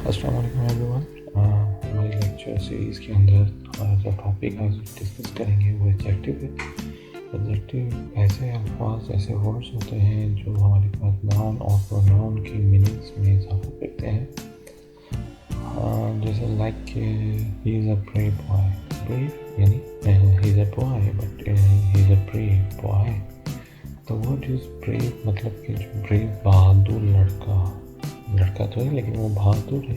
अस्सलाम वालेकुम एवरीवन। हमारी लेक्चर सीरीज़ के अंदर हमारा जो टॉपिक आज डिस्कस करेंगे वो एडजेक्टिव है। एडजेक्टिव ऐसे अल्फाज, ऐसे वर्ड्स होते हैं जो हमारे पास नाउन और प्रोनाउन की मीनिंग्स में इजाफा करते हैं। जैसे like he is a brave boy. Brave यानी he is a boy but he is a brave boy. तो वर्ड इज़ ब्रेव मतलब कि जो ब्रेव बहादुर लड़का तो है लेकिन वो बहादुर है,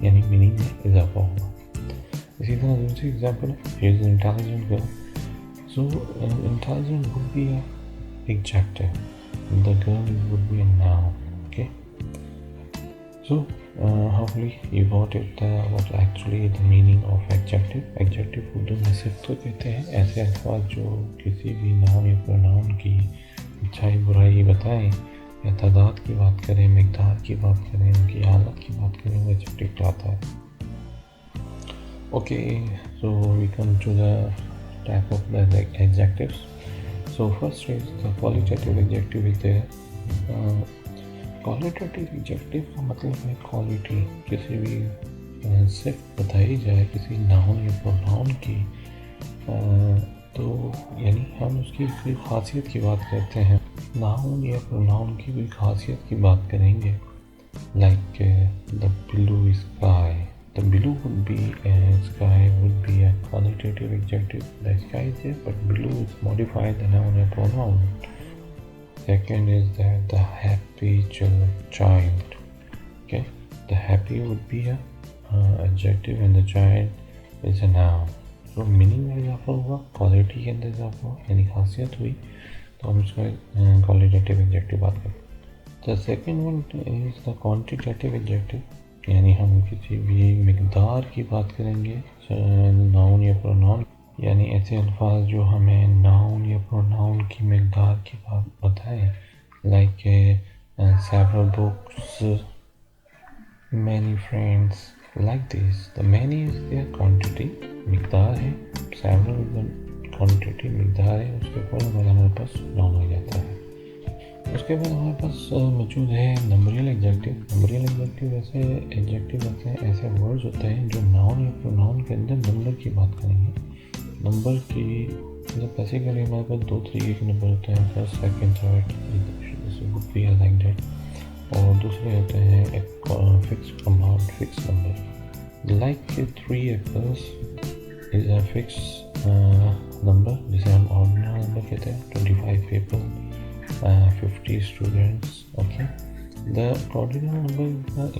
यानी मीनिंग में इजाफा होगा। इसी तरह दूसरी एग्जाम्पल है, he is intelligent girl. So intelligent would be a adjective, the girl would be a noun. Okay, so hopefully you got it what actually the meaning of adjective। Adjective Urdu में सिफ्त कहते हैं ऐसे अल्फाज जो किसी भी नाउन या प्रोनाउन की अच्छाई बुराई बताएं या तादाद की बात करें, मिकदार की बात करें, उनकी हालत की बात करें, वो एडजेक्टिव कहलाता है। Okay, so we come to the type of the adjectives. So first is the qualitative adjective is there. Qualitative adjective का मतलब है क्वालिटी, किसी भी सिर्फ बताई जाए किसी नाउन या प्रोनाउन की, तो यानी हम उसकी कोई खासियत की बात करते हैं, नाउन या प्रोनाउन की कोई खासियत की बात करेंगे। Like the blue sky, the blue would be sky would be a qualitative adjective. The sky is there but blue is modified the noun या pronoun. Second is that the happy child. Okay, the happy would be a adjective and the child is a noun. So meaning में इजाफा हुआ, quality के अंदर इजाफा हुआ, यानी खासियत हुई, तो हम इसको qualitative adjective बात करते हैं। The second one is the quantitative adjective, यानी हम किसी भी मिकदार की बात करेंगे नाउन या प्रोनाउन, यानी ऐसे अल्फाज जो हमें नाउन या प्रोनाउन की मिकदार की बात बताएं। Like several books, many friends, like this. The many is there quantity, मिकदार है, सेवरल क्वांटिटी मिकदार है, उसके बाद हमारे पास नाउन आ जाता है। उसके बाद हमारे पास मौजूद है नंबरियल एडजेक्टिव। नंबरियल एडजेक्टिव ऐसे एडजेक्टिव होते हैं, ऐसे वर्ड्स होते हैं जो नाउन या प्रोनाउन के अंदर नंबर की बात करेंगे। नंबर की मतलब कैसे करें, हमारे पास दो तरीके के नंबर होते हैं, first second third, would be like that. और दूसरे होते हैं एक fix amount, fix number. Like 3 apples is a fix number, जिसे हम ऑर्डिनल नंबर कहते हैं। 25 people, 50 students. Okay, the ordinal number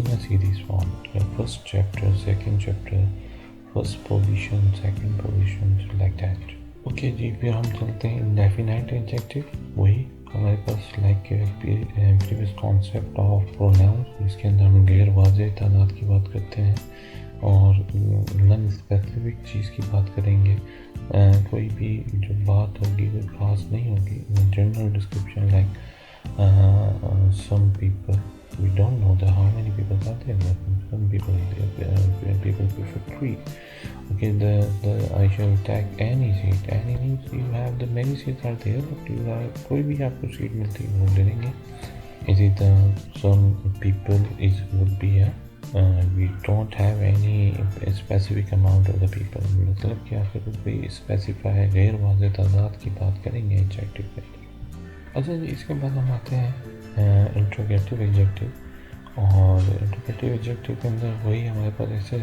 in a series form, first chapter, second chapter, first position, second position, like that. Okay जी, फिर हम चलते हैं indefinite adjective. वही हमारे पास like previous concept of pronouns, जिसके अंदर हम गैर वाज़ेह तादाद की बात करते हैं और नॉन स्पेसिफिक चीज़ की बात करेंगे। कोई भी जो बात होगी वो खास नहीं होगी, general description like some people, we don't know how many people are there, but some people prefer 3. Okay, I shall tag any seat. Any means you have the many seats are there, but you have कोई भी आपको seat मिलती है वो ले लेंगे। इसी तरह some people is would be a we don't have any specific amount of the people, मतलब कि आप कोई स्पेसिफाई गैर वाज़ेह तादाद की बात करेंगे एडजेक्टिव पे। अच्छा जी, इसके बाद हम आते हैं इंट्रोगेटिव एडजेक्टिव। और इंट्रोगेटिव एडजेक्टिव के अंदर वही हमारे पास ऐसे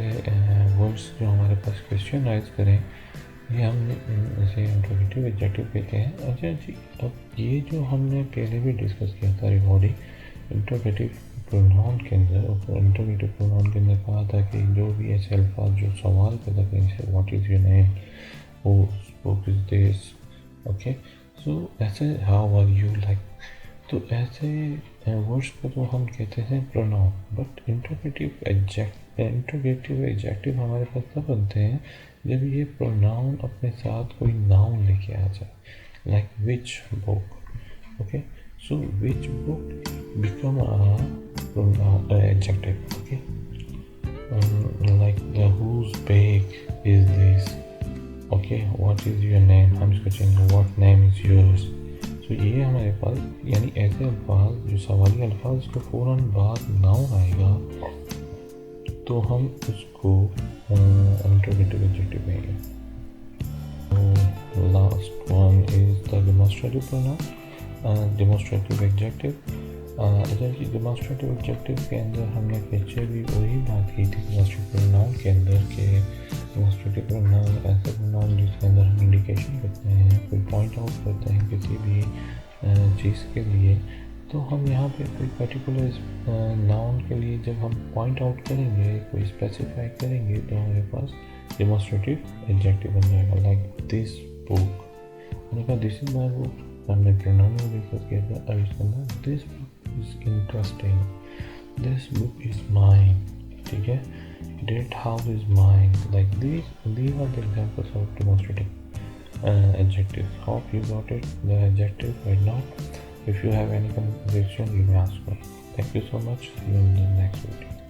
वर्ड्स जो हमारे पास क्वेश्चन राइज करें, ये हम इसे इंट्रोगेटिव एडजेक्टिव कहते हैं। अच्छा जी, अब ये जो हमने पहले भी डिस्कस किया था रिकॉर्डिंग इंट्रोगेटिव प्रोनाउन के अंदर, और इंट्रोगेटिव प्रोनाउन के अंदर कहा था कि जो भी ऐसे अल्फाज जो सवाल पैदा करें, जैसे what is your name, who spoke is this. Okay, so ऐसे हाउ आर यू लाइक, तो ऐसे वर्ड्स को तो हम कहते हैं प्रोनाउन। बट इंट्रोगेटिव एडजेक्टिव हमारे पास तब बनते हैं जब ये प्रोनाउन अपने साथ कोई नाउन लेके आ जाए। Like which book. Okay, so which book become a pronoun adjective. Okay, like whose bag is this। Okay, what is your name, हम इसको change, what name is yours. तो ये हमारे पास यानी ऐसे अल्फाज जो सवाली अल्फाज, उसके फ़ौरन बाद नाउन आएगा तो हम उसको इंट्रोगेटिव एडजेक्टिव कहेंगे. Last one is the demonstrative pronoun, demonstrative adjective. Demonstrative adjective के अंदर हमने पीछे भी वही बात की थी डेमोन्स्ट्रेटिव प्रोनाउन के अंदर के डेमोन्स्ट्रेटिव प्रोनाउन ऐसे प्रोनाउन जिसके अंदर हम इंडिकेशन करते हैं, कोई पॉइंट आउट करते हैं किसी भी चीज़ के लिए. तो हम यहाँ पे कोई पर्टिकुलर नाउन के लिए जब हम पॉइंट आउट करेंगे, कोई स्पेसिफाई करेंगे, तो हमारे पास डेमोन्स्ट्रेटिव एडजेक्टिव बन जाएगा. लाइक दिस बुक, मैंने कहा दिस इज माई बुक, हमने प्रोनाउन में डिस्कस किया था. अब इसके अंदर this book is interesting, this book is mine, ठीक है. That house is mine. Like these are the examples of demonstrative adjectives. Hope you got it, the adjective right now. If you have any conversation, you may ask me. Thank you so much. See you in the next video.